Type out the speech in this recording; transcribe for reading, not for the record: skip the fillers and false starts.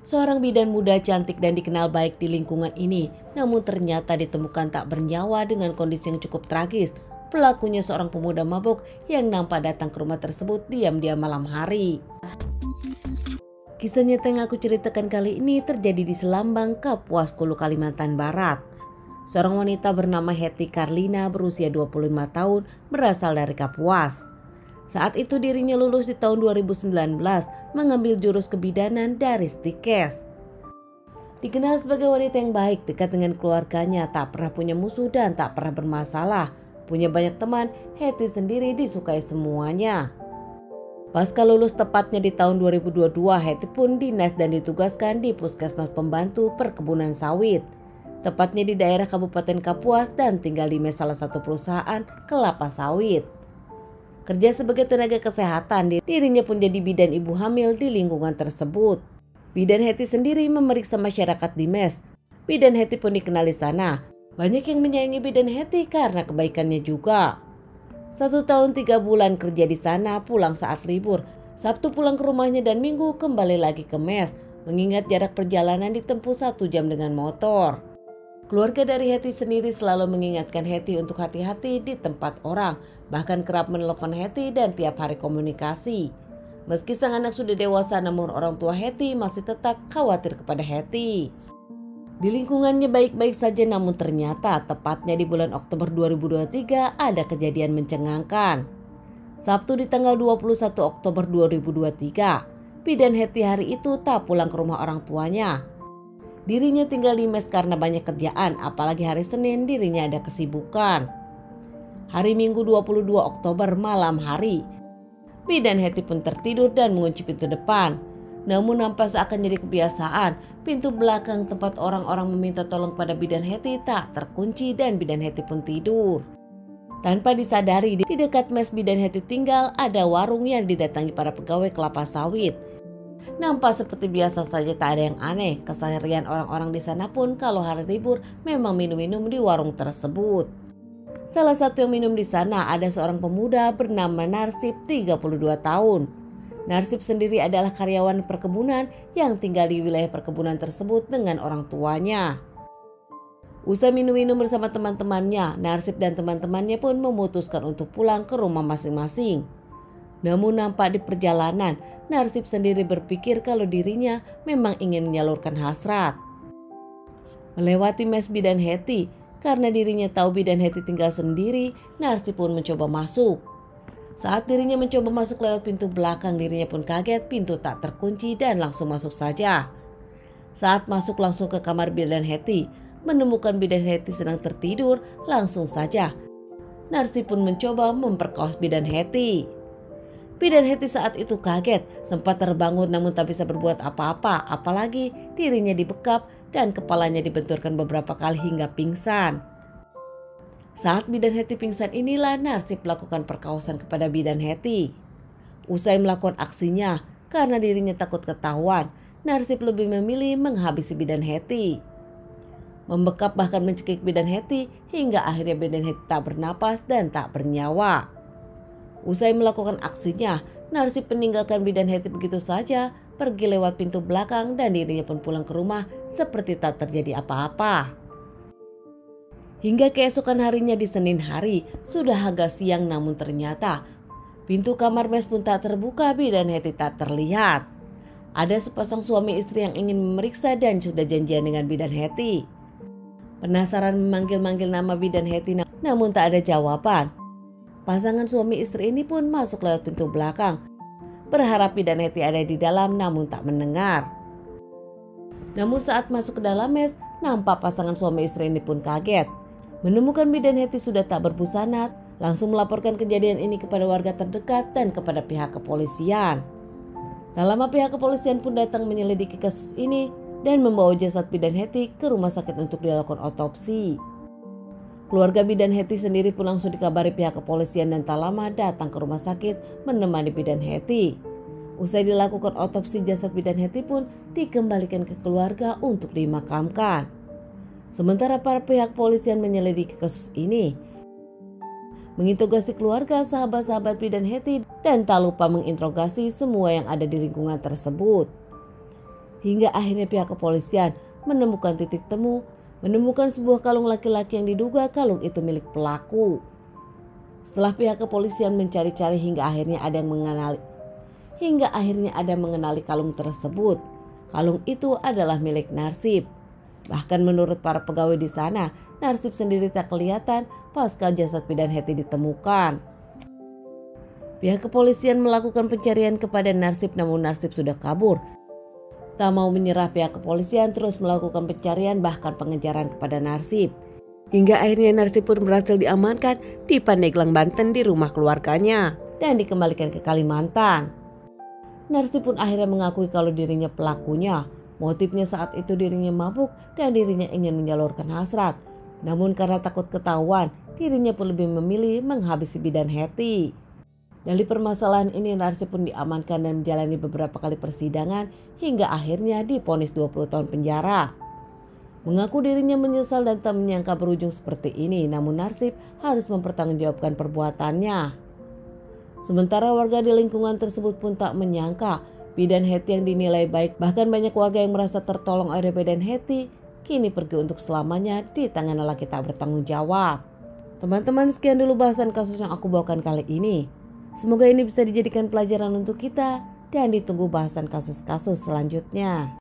Seorang bidan muda cantik dan dikenal baik di lingkungan ini, namun ternyata ditemukan tak bernyawa dengan kondisi yang cukup tragis. Pelakunya seorang pemuda mabuk yang nampak datang ke rumah tersebut diam-diam malam hari. Kisah nyata yang aku ceritakan kali ini terjadi di Selambang, Kapuas, Hulu, Kalimantan Barat. Seorang wanita bernama Hetty Carlina berusia 25 tahun berasal dari Kapuas. Saat itu dirinya lulus di tahun 2019 mengambil jurus kebidanan dari Stikes. Dikenal sebagai wanita yang baik, dekat dengan keluarganya, tak pernah punya musuh dan tak pernah bermasalah. Punya banyak teman, Hetty sendiri disukai semuanya. Pasca lulus tepatnya di tahun 2022, Hetty pun dinas dan ditugaskan di Puskesmas Pembantu Perkebunan Sawit. Tepatnya di daerah Kabupaten Kapuas dan tinggal di mes salah satu perusahaan kelapa sawit. Kerja sebagai tenaga kesehatan, dirinya pun jadi bidan ibu hamil di lingkungan tersebut. Bidan Hetty sendiri memeriksa masyarakat di mes. Bidan Hetty pun dikenal di sana. Banyak yang menyayangi bidan Hetty karena kebaikannya juga. 1 tahun 3 bulan kerja di sana, pulang saat libur. Sabtu pulang ke rumahnya dan Minggu kembali lagi ke mes. Mengingat jarak perjalanan ditempuh 1 jam dengan motor. Keluarga dari Hetty sendiri selalu mengingatkan Hetty untuk hati-hati di tempat orang, bahkan kerap menelpon Hetty dan tiap hari komunikasi. Meski sang anak sudah dewasa, namun orang tua Hetty masih tetap khawatir kepada Hetty. Di lingkungannya baik-baik saja, namun ternyata tepatnya di bulan Oktober 2023 ada kejadian mencengangkan. Sabtu di tanggal 21 Oktober 2023, bidan Hetty hari itu tak pulang ke rumah orang tuanya. Dirinya tinggal di mes karena banyak kerjaan, apalagi hari Senin dirinya ada kesibukan. Hari Minggu 22 Oktober malam hari, bidan Hetty pun tertidur dan mengunci pintu depan. Namun nampak seakan jadi kebiasaan, pintu belakang tempat orang-orang meminta tolong pada bidan Hetty tak terkunci dan bidan Hetty pun tidur. Tanpa disadari, di dekat mes bidan Hetty tinggal ada warung yang didatangi para pegawai kelapa sawit. Nampak seperti biasa saja, tak ada yang aneh. Keseharian orang-orang di sana pun kalau hari libur memang minum-minum di warung tersebut. Salah satu yang minum di sana ada seorang pemuda bernama Narsip, 32 tahun. Narsip sendiri adalah karyawan perkebunan yang tinggal di wilayah perkebunan tersebut dengan orang tuanya. Usai minum-minum bersama teman-temannya, Narsip dan teman-temannya pun memutuskan untuk pulang ke rumah masing-masing. Namun nampak di perjalanan, Narsip sendiri berpikir kalau dirinya memang ingin menyalurkan hasrat. Melewati mes bidan Hetty, karena dirinya tahu bidan Hetty tinggal sendiri, Narsip pun mencoba masuk. Saat dirinya mencoba masuk lewat pintu belakang, dirinya pun kaget, pintu tak terkunci dan langsung masuk saja. Saat masuk langsung ke kamar bidan Hetty, menemukan bidan Hetty sedang tertidur, langsung saja Narsip pun mencoba memperkosa bidan Hetty. Bidan Hetty saat itu kaget, sempat terbangun namun tak bisa berbuat apa-apa, apalagi dirinya dibekap dan kepalanya dibenturkan beberapa kali hingga pingsan. Saat bidan Hetty pingsan inilah Narsip melakukan perkosaan kepada bidan Hetty. Usai melakukan aksinya, karena dirinya takut ketahuan, Narsip lebih memilih menghabisi bidan Hetty. Membekap bahkan mencekik bidan Hetty hingga akhirnya bidan Hetty tak bernapas dan tak bernyawa. Usai melakukan aksinya, Narsip meninggalkan bidan Hetty begitu saja, pergi lewat pintu belakang dan dirinya pun pulang ke rumah seperti tak terjadi apa-apa. Hingga keesokan harinya di Senin hari, sudah agak siang namun ternyata pintu kamar mes pun tak terbuka, bidan Hetty tak terlihat. Ada sepasang suami istri yang ingin memeriksa dan sudah janjian dengan bidan Hetty. Penasaran memanggil-manggil nama bidan Hetty namun tak ada jawaban. Pasangan suami istri ini pun masuk lewat pintu belakang, berharap bidan Hetty ada di dalam namun tak mendengar. Namun saat masuk ke dalam mes, nampak pasangan suami istri ini pun kaget. Menemukan bidan Hetty sudah tak berbusana, langsung melaporkan kejadian ini kepada warga terdekat dan kepada pihak kepolisian. Tak lama pihak kepolisian pun datang menyelidiki kasus ini dan membawa jasad bidan Hetty ke rumah sakit untuk dilakukan otopsi. Keluarga bidan Hetty sendiri pun langsung dikabari pihak kepolisian dan tak lama datang ke rumah sakit menemani bidan Hetty. Usai dilakukan otopsi, jasad bidan Hetty pun dikembalikan ke keluarga untuk dimakamkan. Sementara para pihak kepolisian menyelidiki kasus ini, menginterogasi keluarga, sahabat-sahabat bidan Hetty, dan tak lupa menginterogasi semua yang ada di lingkungan tersebut. Hingga akhirnya pihak kepolisian menemukan titik temu, menemukan sebuah kalung laki-laki yang diduga kalung itu milik pelaku. Setelah pihak kepolisian mencari-cari hingga akhirnya ada yang mengenali kalung tersebut. Kalung itu adalah milik Narsip. Bahkan menurut para pegawai di sana, Narsip sendiri tak kelihatan pasca jasad bidan Hetty ditemukan. Pihak kepolisian melakukan pencarian kepada Narsip, namun Narsip sudah kabur. Tak mau menyerah, pihak kepolisian terus melakukan pencarian bahkan pengejaran kepada Narsip. Hingga akhirnya Narsip pun berhasil diamankan di Pandeglang, Banten di rumah keluarganya dan dikembalikan ke Kalimantan. Narsip pun akhirnya mengakui kalau dirinya pelakunya. Motifnya saat itu dirinya mabuk dan dirinya ingin menyalurkan hasrat. Namun karena takut ketahuan, dirinya pun lebih memilih menghabisi bidan Hetty. Dari permasalahan ini Narsip pun diamankan dan menjalani beberapa kali persidangan hingga akhirnya divonis 20 tahun penjara. Mengaku dirinya menyesal dan tak menyangka berujung seperti ini, namun Narsip harus mempertanggungjawabkan perbuatannya. Sementara warga di lingkungan tersebut pun tak menyangka bidan Hetty yang dinilai baik, bahkan banyak warga yang merasa tertolong oleh bidan Hetty, kini pergi untuk selamanya di tangan lelaki tak bertanggung jawab. Teman-teman, sekian dulu bahasan kasus yang aku bawakan kali ini. Semoga ini bisa dijadikan pelajaran untuk kita dan ditunggu bahasan kasus-kasus selanjutnya.